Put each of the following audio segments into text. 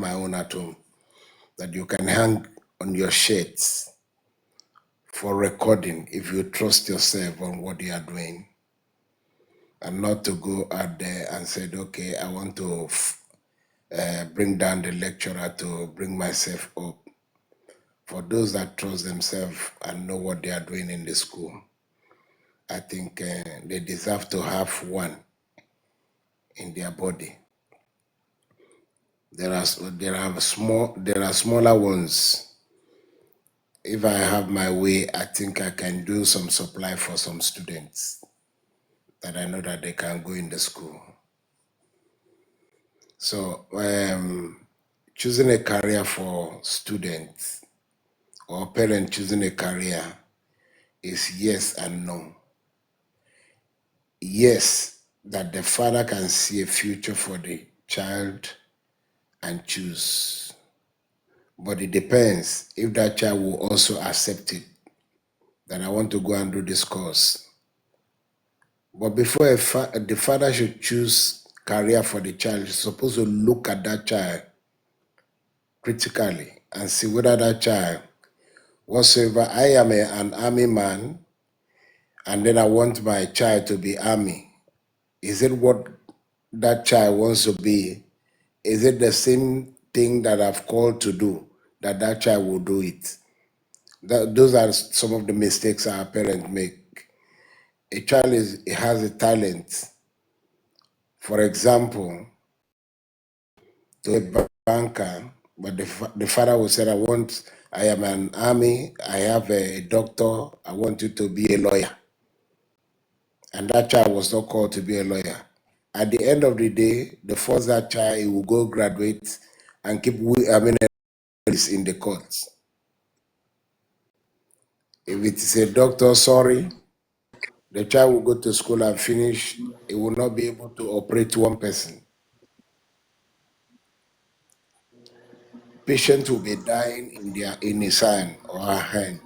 my own at home that you can hang on your shirts for recording if you trust yourself on what you are doing, and not to go out there and say, okay, I want to bring down the lecturer to bring myself up. For those that trust themselves and know what they are doing in the school, I think they deserve to have one in their body. There are smaller ones. If I have my way, I think I can do some supply for some students that I know that they can go in the school. So choosing a career for students or parent choosing a career is yes and no. Yes, that the father can see a future for the child and choose. But it depends if that child will also accept it, that I want to go and do this course. But before the father should choose career for the child, he's supposed to look at that child critically and see whether that child, whatsoever, I am an army man, and then I want my child to be army. Is it what that child wants to be? Is it the same thing that I've called to do, that that child will do it? Those are some of the mistakes our parents make. A child has a talent. For example, to a banker, but the father will say, I am an army, I have a doctor, I want you to be a lawyer. And that child was not called to be a lawyer. At the end of the day, the first that child, he will go graduate and keep in the courts. If it is a doctor, sorry, the child will go to school and finish, he will not be able to operate one person. Patient will be dying in his hand or her hand.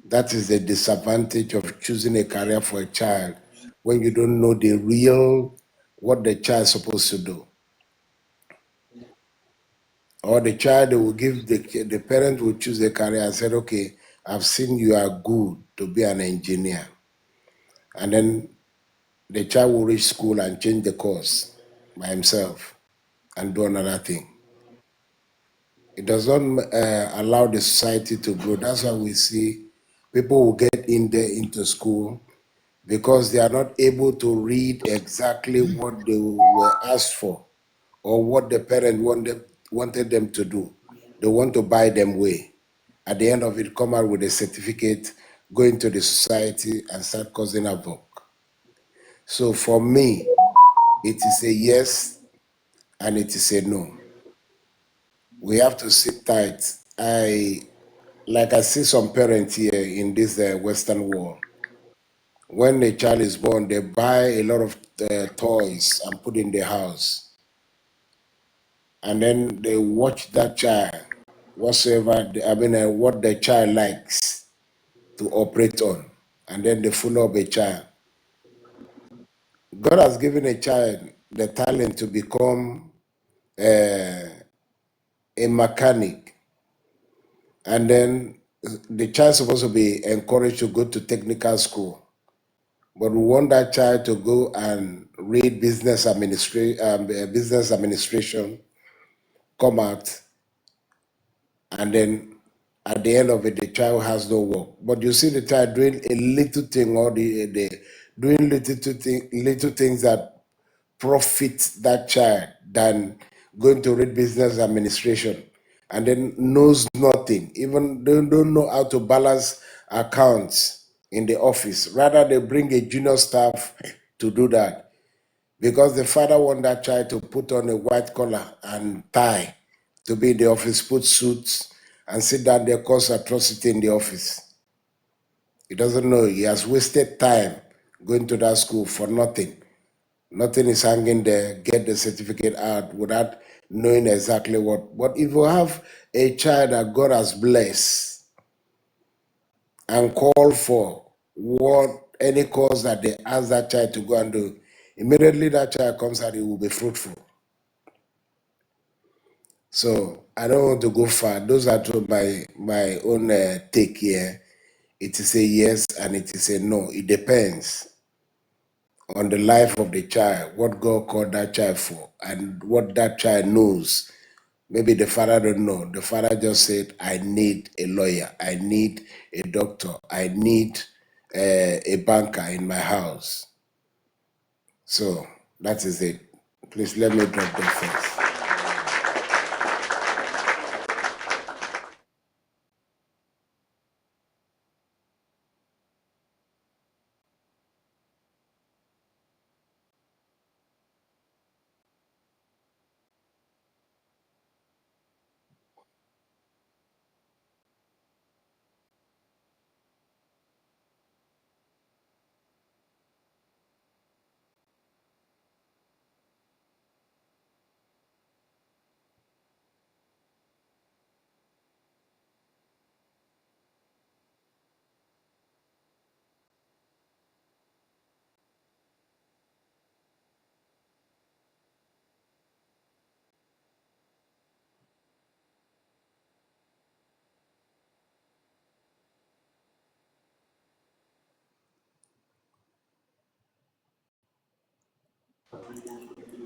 That is the disadvantage of choosing a career for a child when you don't know the real, what the child is supposed to do. Or the child, they will give, the parent will choose a career and say, okay, I've seen you are good to be an engineer. And then the child will reach school and change the course by himself and do another thing. It does not allow the society to grow. That's why we see people will get in there into school because they are not able to read exactly what they were asked for or what the parent wanted them to do. They want to buy them way. At the end of it, come out with a certificate, go into the society and start causing havoc. So for me, it is a yes and it is a no. We have to sit tight. I see some parents here in this Western world. When a child is born, they buy a lot of toys and put in the house. And then they watch that child, what the child likes to operate on. And then they follow up a child. God has given a child the talent to become a mechanic. And then the child is supposed to be encouraged to go to technical school. But we want that child to go and read business administration, come out, and then at the end of it, the child has no work. But you see the child doing a little thing or doing little things that profit that child than going to read business administration and then knows nothing, even don't know how to balance accounts in the office. Rather, they bring a junior staff to do that because the father wants that child to put on a white collar and tie to be in the office, put suits and sit down there, cause atrocity in the office. He doesn't know. He has wasted time going to that school for nothing. Nothing is hanging there, get the certificate out without knowing exactly what. But if you have a child that God has blessed and call for any cause that they ask that child to go and do, immediately that child comes out, it will be fruitful. So I don't want to go far. Those are to my own take here. It is a yes and it is a no. It depends on the life of the child, what God called that child for, and what that child knows. Maybe the father don't know. The father just said, "I need a lawyer. I need a doctor. I need a banker in my house." So that is it. Please let me drop that first.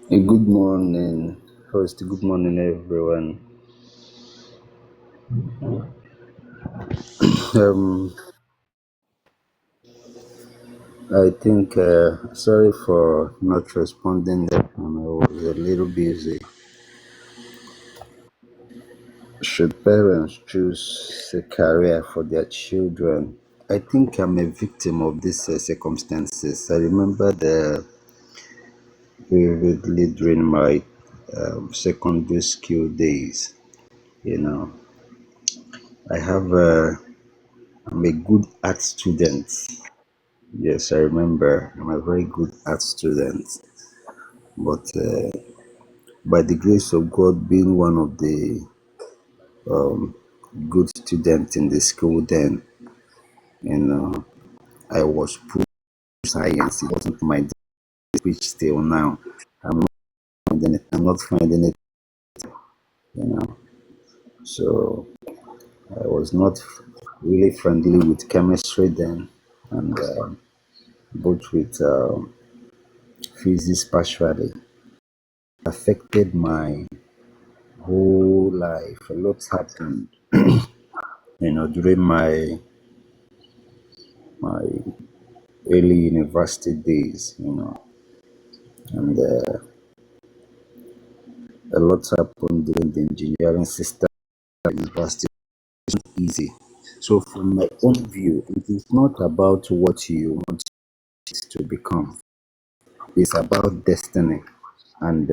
Good morning. First, good morning, everyone. Um, I think, sorry for not responding that time. I was a little busy. Should parents choose a career for their children? I think I'm a victim of these circumstances. I remember the vividly during my secondary school days. You know, I have I'm a good art student. Yes, I remember. I'm a very good art student, but by the grace of God, being one of the good students in the school, then you know, I was put science. It wasn't my which still now. I'm not finding it. You know, so I was not really friendly with chemistry then, and both with physics partially affected my whole life. A lot happened, during my early university days, and a lot happened during the engineering system at university. Easy. So, from my own view, it is not about what you want it to become. It's about destiny and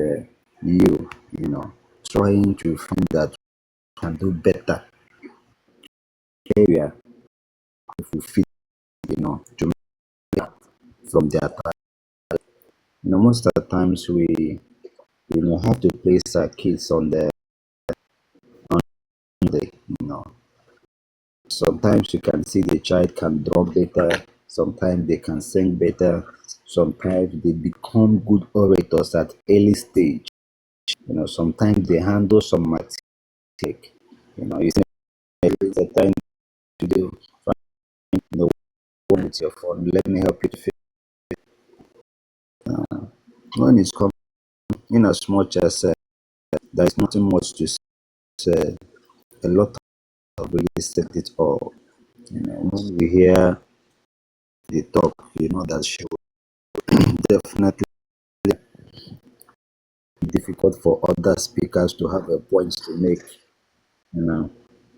trying to find that you can do better area if you fit, to make from their time. Most of the times we have to place our kids on the sometimes you can see the child can draw better, sometimes they can sing better, sometimes they become good orators at early stage. Sometimes they handle some material. You see, it's a time to do, with your phone. Let me help you to fix. When it's come, in as much as there is nothing much to say, a lot of really said it all. When we hear the talk, that she will definitely difficult for other speakers to have a point to make, you know.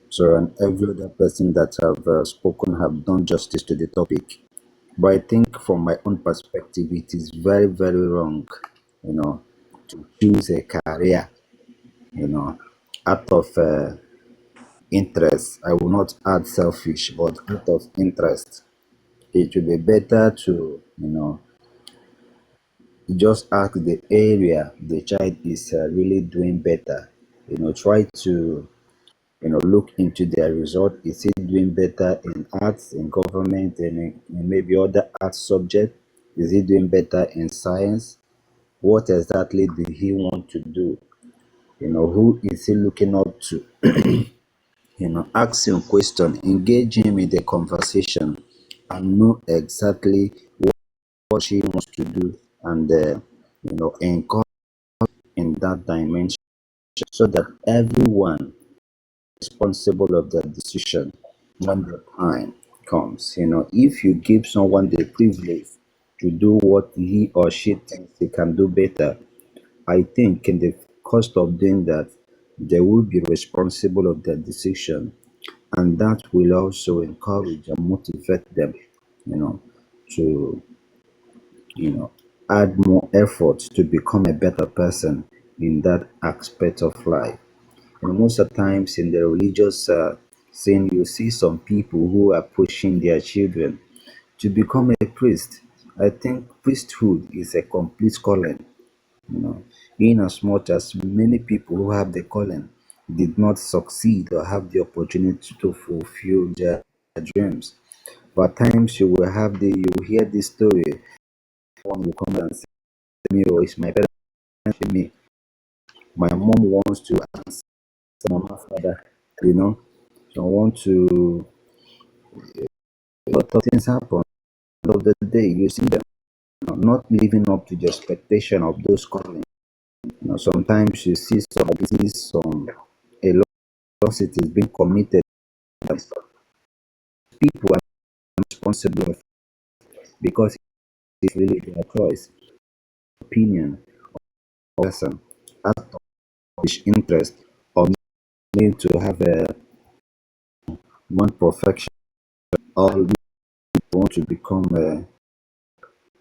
So, and every other person that have spoken have done justice to the topic. But I think from my own perspective, it is very, very wrong, to choose a career, you know, out of interest. I will not add selfish, but out of interest. It would be better to, just ask the area the child is really doing better. Try to look into their result. Is he doing better in arts, in government, and in maybe other art subject? Is he doing better in science? What exactly did he want to do? Who is he looking up to? Ask him question, engage him in the conversation, and know exactly what she wants to do, and encourage in that dimension, so that everyone is responsible of their decision when the time comes. If you give someone the privilege to do what he or she thinks he can do better, I think in the cost of doing that, they will be responsible of their decision, and that will also encourage and motivate them, to you know add more effort to become a better person in that aspect of life. And most of the times in the religious scene, you see some people who are pushing their children to become a priest. I think priesthood is a complete calling, in as much as many people who have the calling did not succeed or have the opportunity to fulfill their dreams. But at times you will hear this story. One will come and say, "Me, oh, it's my parents for me. My mom wants to ask mama father, you know, so I want to." A lot of things happen. End of the day, you see them not living up to the expectation of those calling. Sometimes you see a lot of atrocities being committed. People are responsible because it's really their choice, opinion, person, out of which interest, or need to have one perfection. Or you want to become a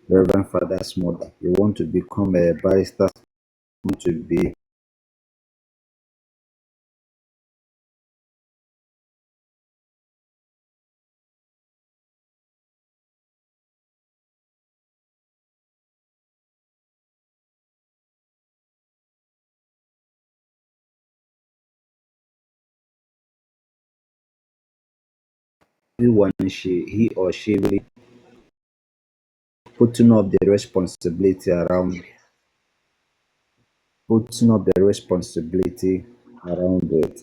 reverend father's mother. You want to become a barrister. You want to be everyone. He or she really putting up the responsibility around putting up the responsibility around it,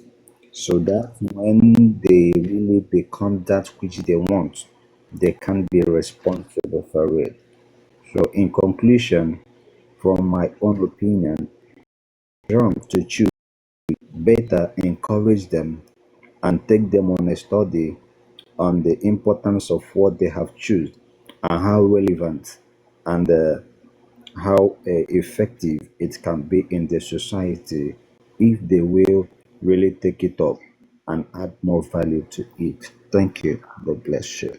so that when they really become that which they want, they can be responsible for it. So, in conclusion, from my own opinion, wrong to choose, better encourage them and take them on a study on the importance of what they have chosen, and how relevant and how effective it can be in the society if they will really take it up and add more value to it. Thank you. God bless you.